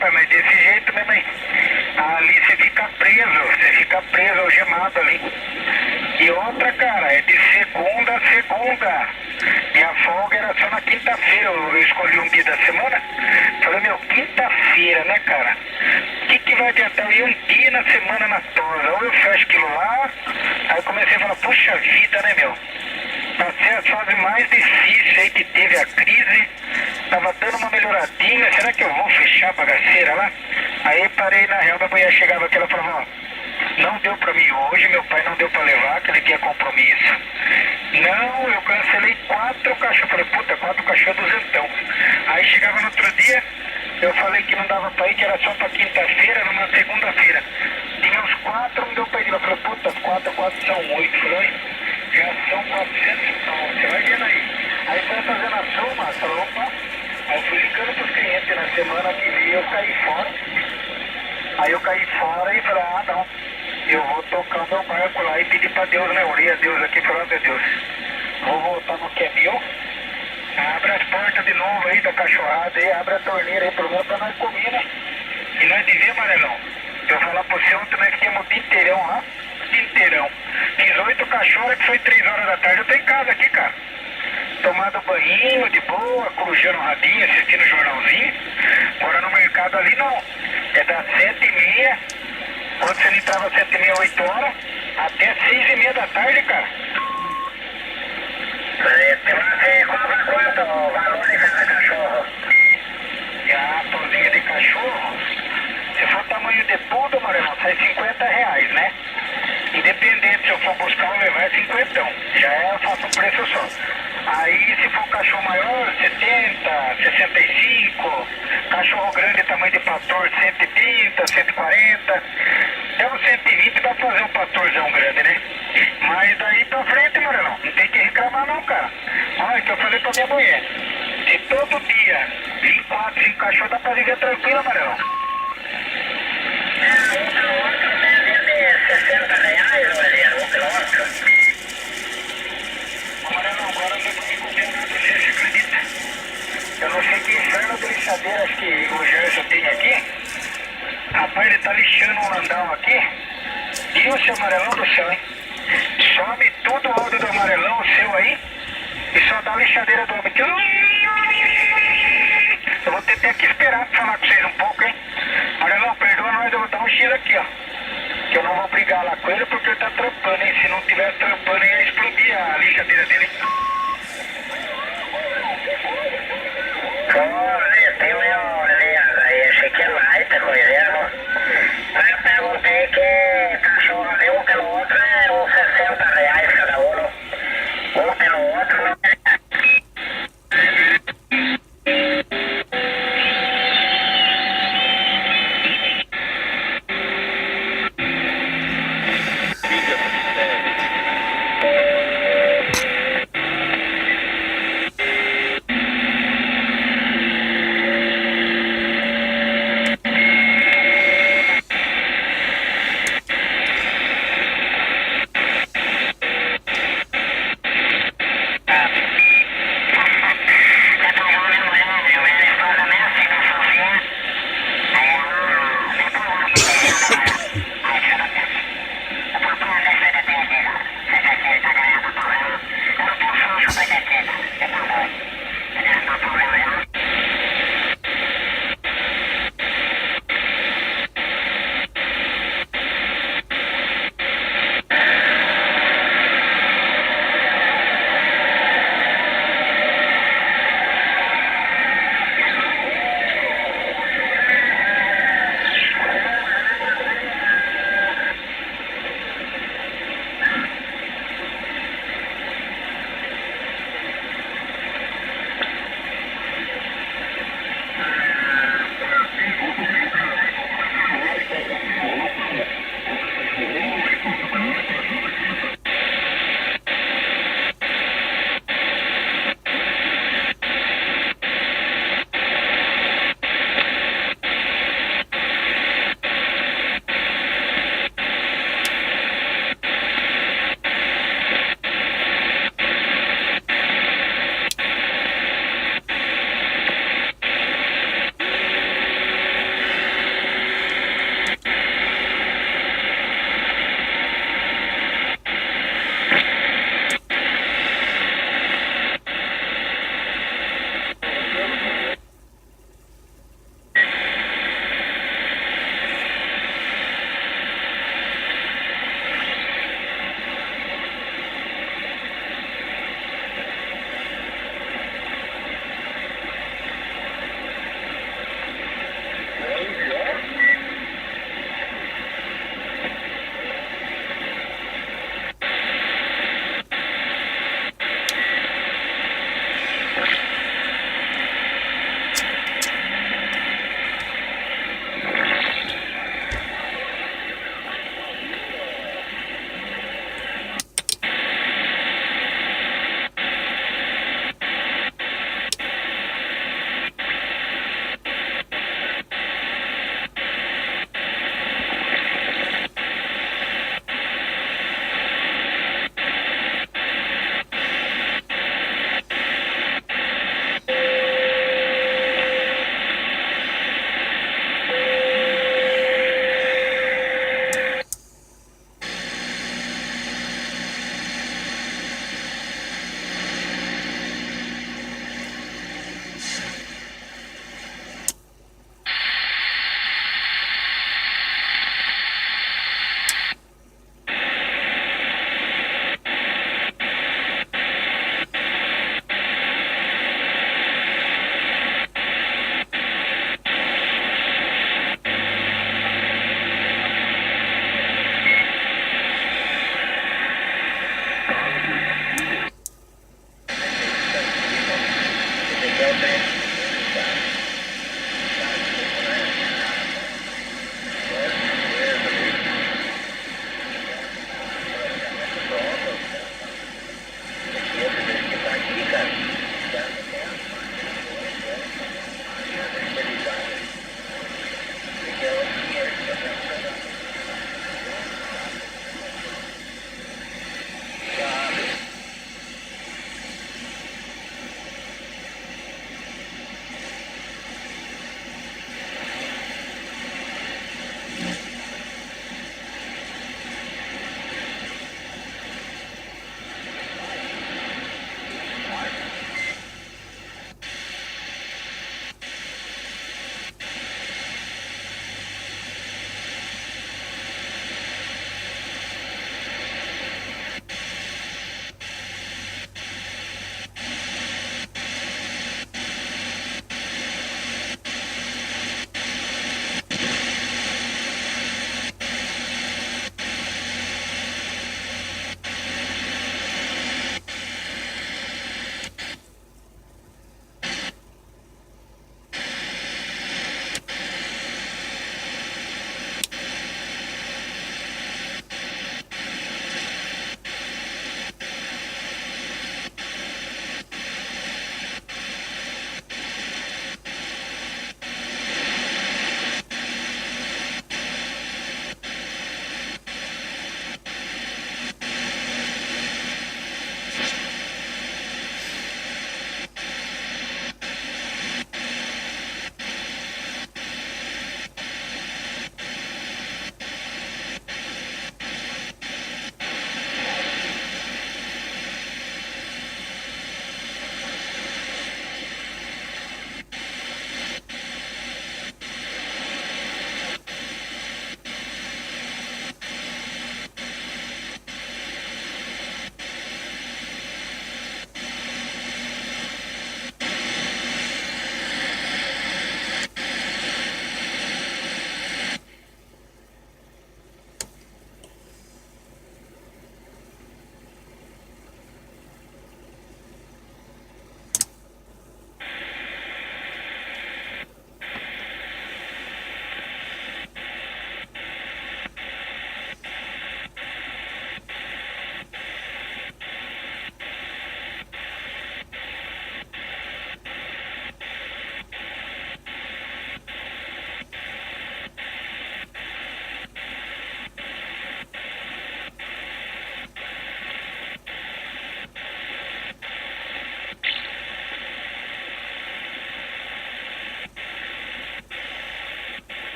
rapaz, mas desse jeito mesmo aí. Ali você fica preso, algemado ali. E outra, cara, é de segunda a segunda. Minha folga era só na quinta-feira, eu escolhi um dia da semana. Falei, meu, quinta-feira, né, cara? O que vai adiantar? Eu ia um dia na semana na tosa, ou eu fecho aquilo lá. Aí comecei a falar, puxa vida, né, meu? Passei as fases mais difíceis aí que teve a crise. Tava dando uma melhoradinha, será que eu vou fechar a bagaceira lá? Aí parei na real, minha mulher chegava aqui, ela falava, ó, não deu pra mim hoje, meu pai não deu pra levar, que ele tinha compromisso. Não, eu cancelei 4 cachorros. Falei, puta, 4 cachorros, duzentão. Aí chegava no outro dia, eu falei que não dava pra ir, que era só pra quinta-feira, numa segunda-feira. Tinha uns 4, não deu pra ir. Eu falei, puta, 4 são 8. Falei, já são 400 então, você vai vendo aí. Aí foi fazendo a soma, falei, opa. Aí eu fui ligando pros clientes na semana que veio, eu caí fora. Aí eu caí fora e falei, ah, não. Eu vou tocar o meu barco lá e pedir pra Deus, né? Orei a Deus aqui, falei, meu Deus, vou voltar no que é meu. Abre as portas de novo aí da cachorrada aí, abre a torneira aí, pelo menos pra nós comer, né? E nós devia, Amarelão, eu falar pro seu, nós ficamos o dia inteirão lá, inteirão. Fiz 8 cachorros, que foi 3 horas da tarde, eu tô em casa aqui, cara. Tomado banho, de boa, crujando o rabinho, assistindo o jornalzinho. Agora no mercado ali não, é das 7h30, quando você entrava às 7h30, 8 horas, até 6h30 da tarde, cara. Você cobra quanto o valor de cada cachorro? E a tozinha de cachorro, se for tamanho de tudo, Amarelão, sai R$50, né? Independente se eu for buscar ou levar, é 50. Já é, eu faço um preço só. Aí se for cachorro maior, 70, 65. Cachorro grande, tamanho de pastor, 130, 140. Até uns 120 dá pra fazer um pastorzão grande, né? Mas daí pra frente, Marelão, não tem que reclamar não, cara. Olha, que eu falei pra minha mulher. Se todo dia vir 4, 5 cachorros, dá pra viver tranquilo, Marelão. Outro deve R$60, olha, um quilômetro. Amarelão, agora eu não consigo ver nada, você acredita? Eu não sei que inferno de lixadeira acho que o Gerson tem aqui. Rapaz, ele tá lixando um landão aqui. E o seu Amarelão do céu, hein? Some tudo o áudio do Amarelão, o seu aí, e só dá a lixadeira do homem. Eu vou ter que esperar pra falar com vocês um pouco, hein? Amarelão, perdoa nós, eu vou dar um X aqui, ó. Que eu não vou brigar lá com ele porque ele tá trampando, hein? Se não tivesse trampando, ia explodir a lixadeira dele. Olha, tem meu Elias aí, achei que é light, coisa. Aí eu perguntei que cachorro ali, um pelo outro, é uns R$60 cada um. Um pelo outro, não é?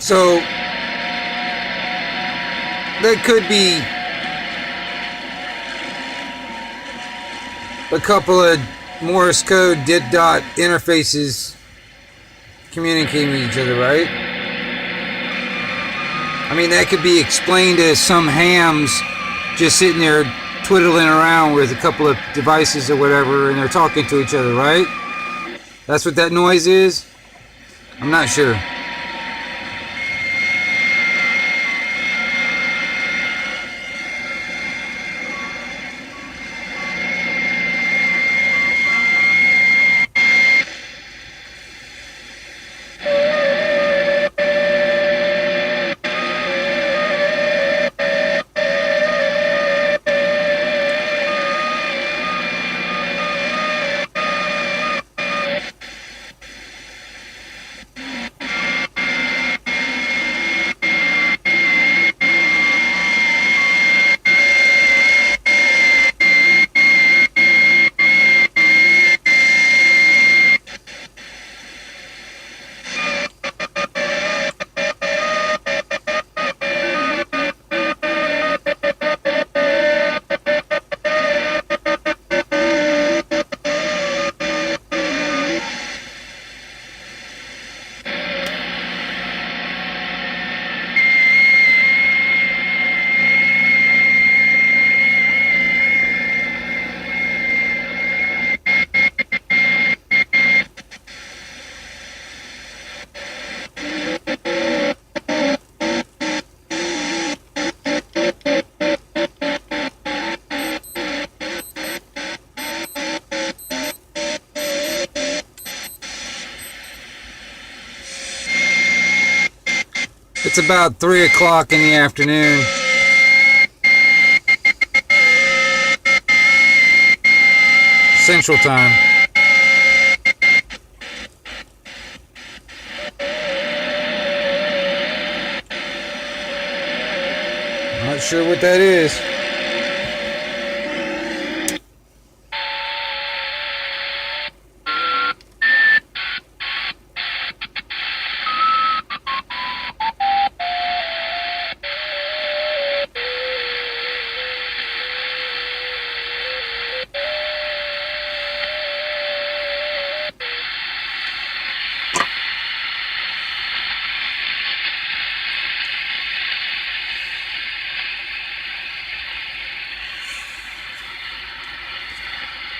So there could be a couple of Morse code dot interfaces communicating with each other, right? I mean, that could be explained as some hams just sitting there twiddling around with a couple of devices or whatever, and they're talking to each other, right? That's what that noise is? I'm not sure. It's about 3 o'clock in the afternoon. Central Time. Not sure what that is.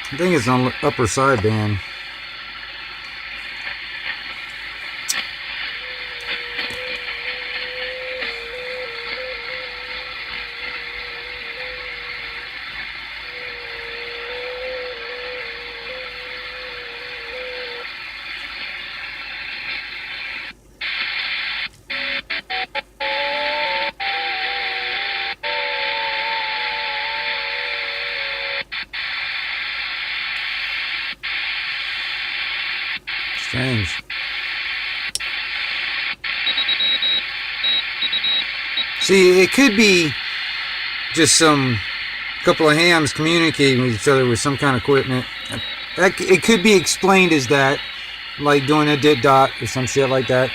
I think it's on the upper sideband. Strange. See, it could be just some couple of hams communicating with each other with some kind of equipment. It could be explained as that, like doing a dit dot or some shit like that.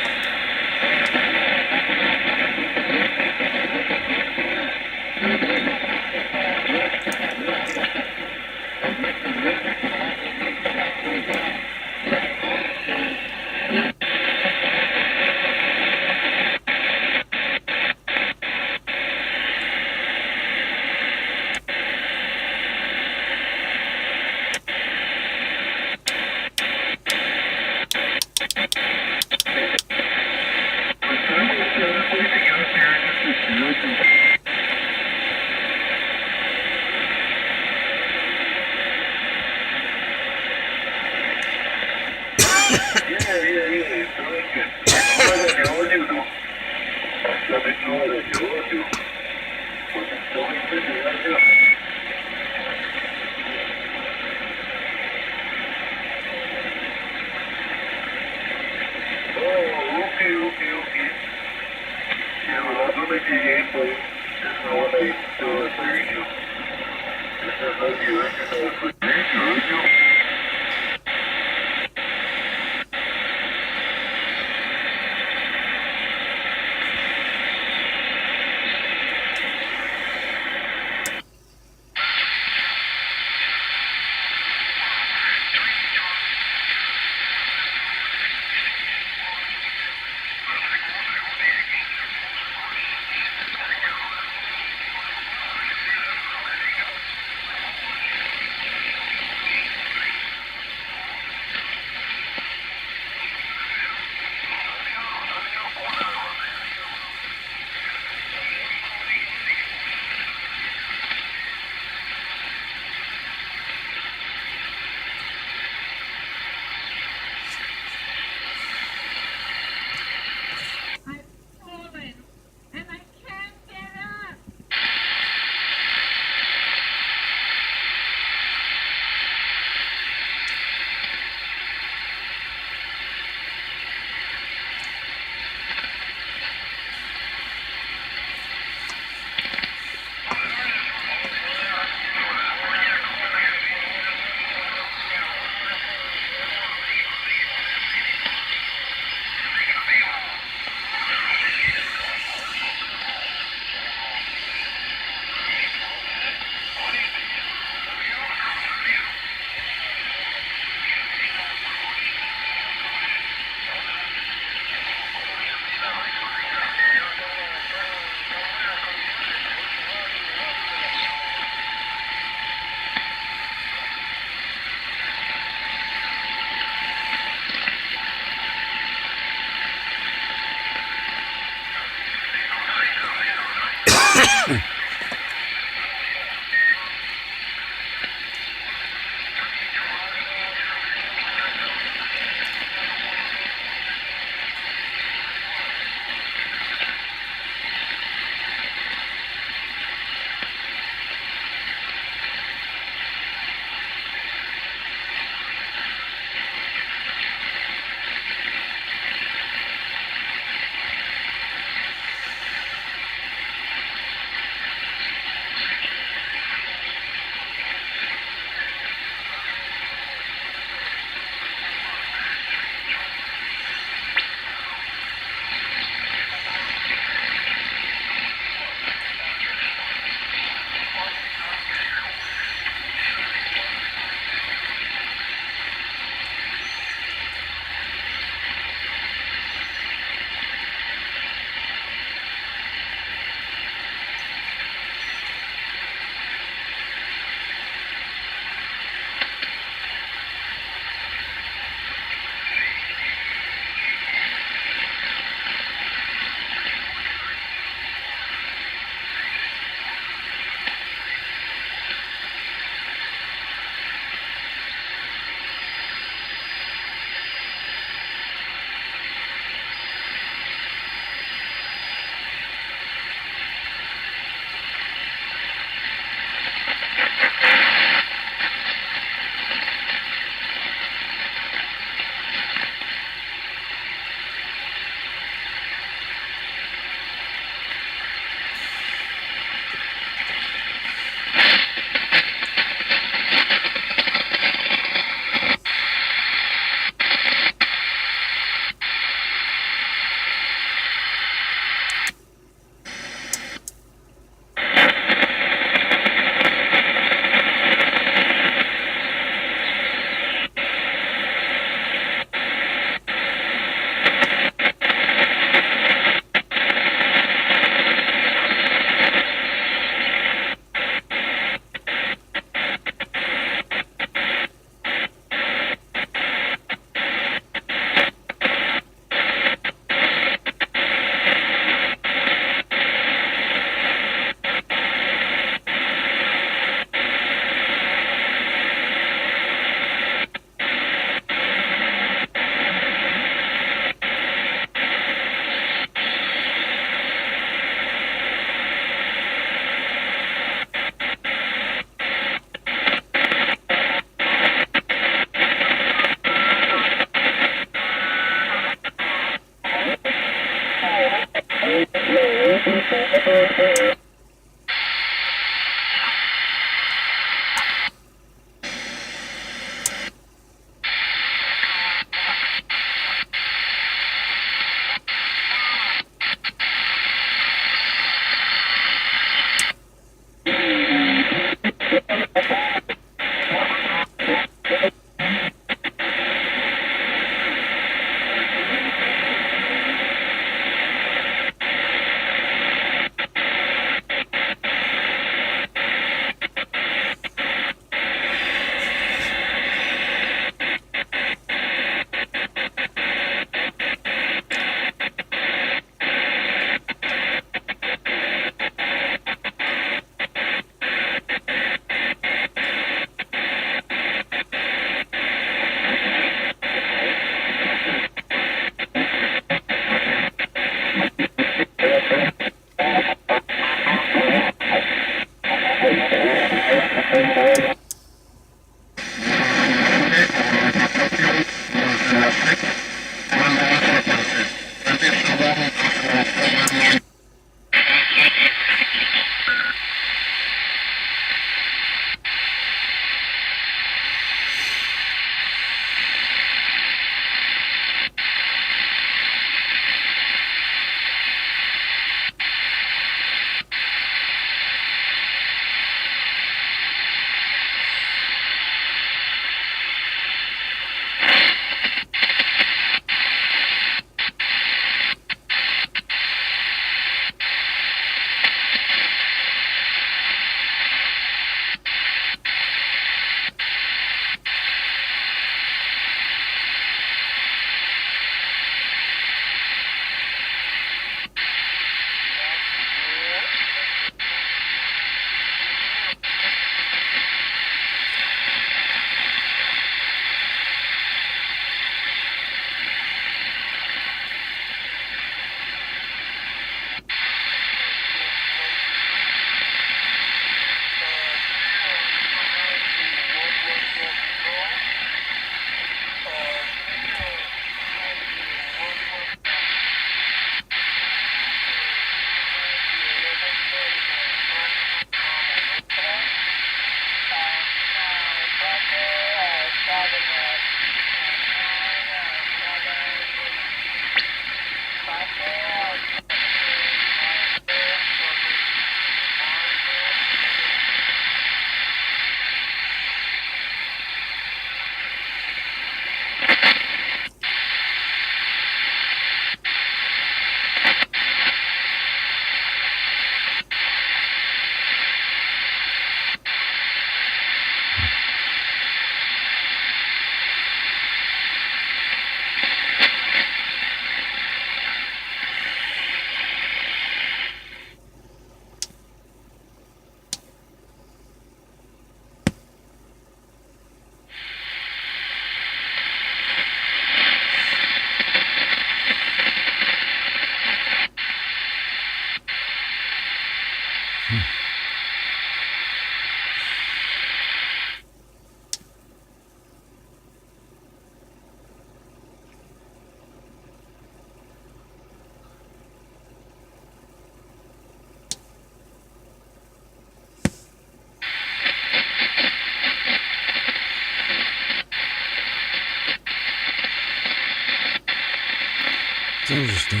It's interesting.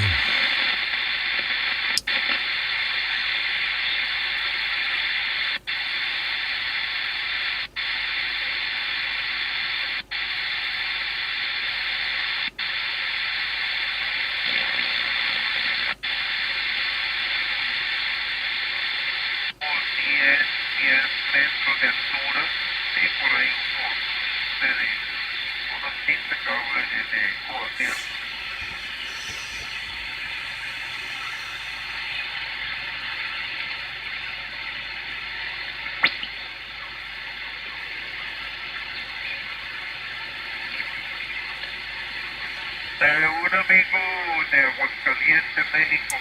Metros de altura, sí, por ahí unos 15 cables de coaxial. Un amigo de Aguascalientes, México.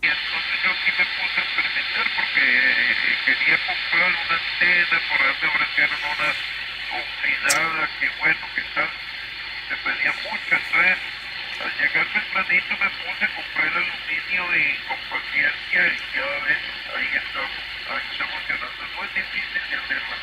Y entonces yo aquí me puse a experimentar porque quería comprar una antena, por ahí me ofrecieron una oxidada, que bueno, que tal, me pedía mucho, entonces al llegar tempranito me puse a comprar el aluminio y con paciencia y ya ves, ahí está funcionando, no es difícil de hacerlo.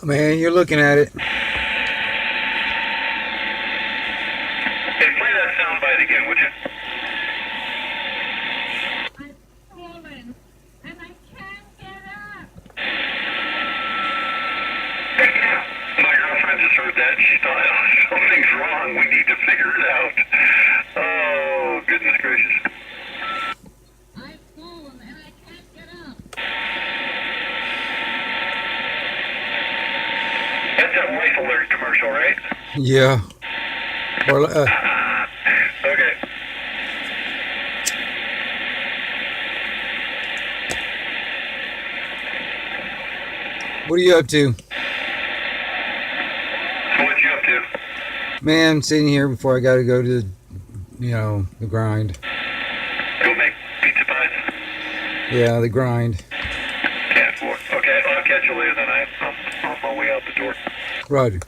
Man, you're looking at it. Hey, play that soundbite again, would you? I've fallen and I can't get up. My girlfriend just heard that. She thought, oh, something's wrong. We need to figure it out. Oh, goodness gracious. I've fallen and I can't get up. That's a Life Alert commercial, right? Yeah. Or, Okay. what are you up to? What you up to? Man, sitting here before I got to go to, the grind. Go make pizza pies? Yeah, the grind. Yeah, okay, I'll catch you later then. I'm on my way out the door. Roger.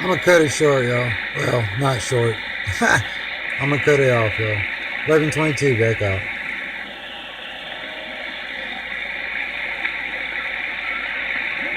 I'm gonna cut it short, y'all. Well, not short. I'm gonna cut it off, y'all. 11:22, back out.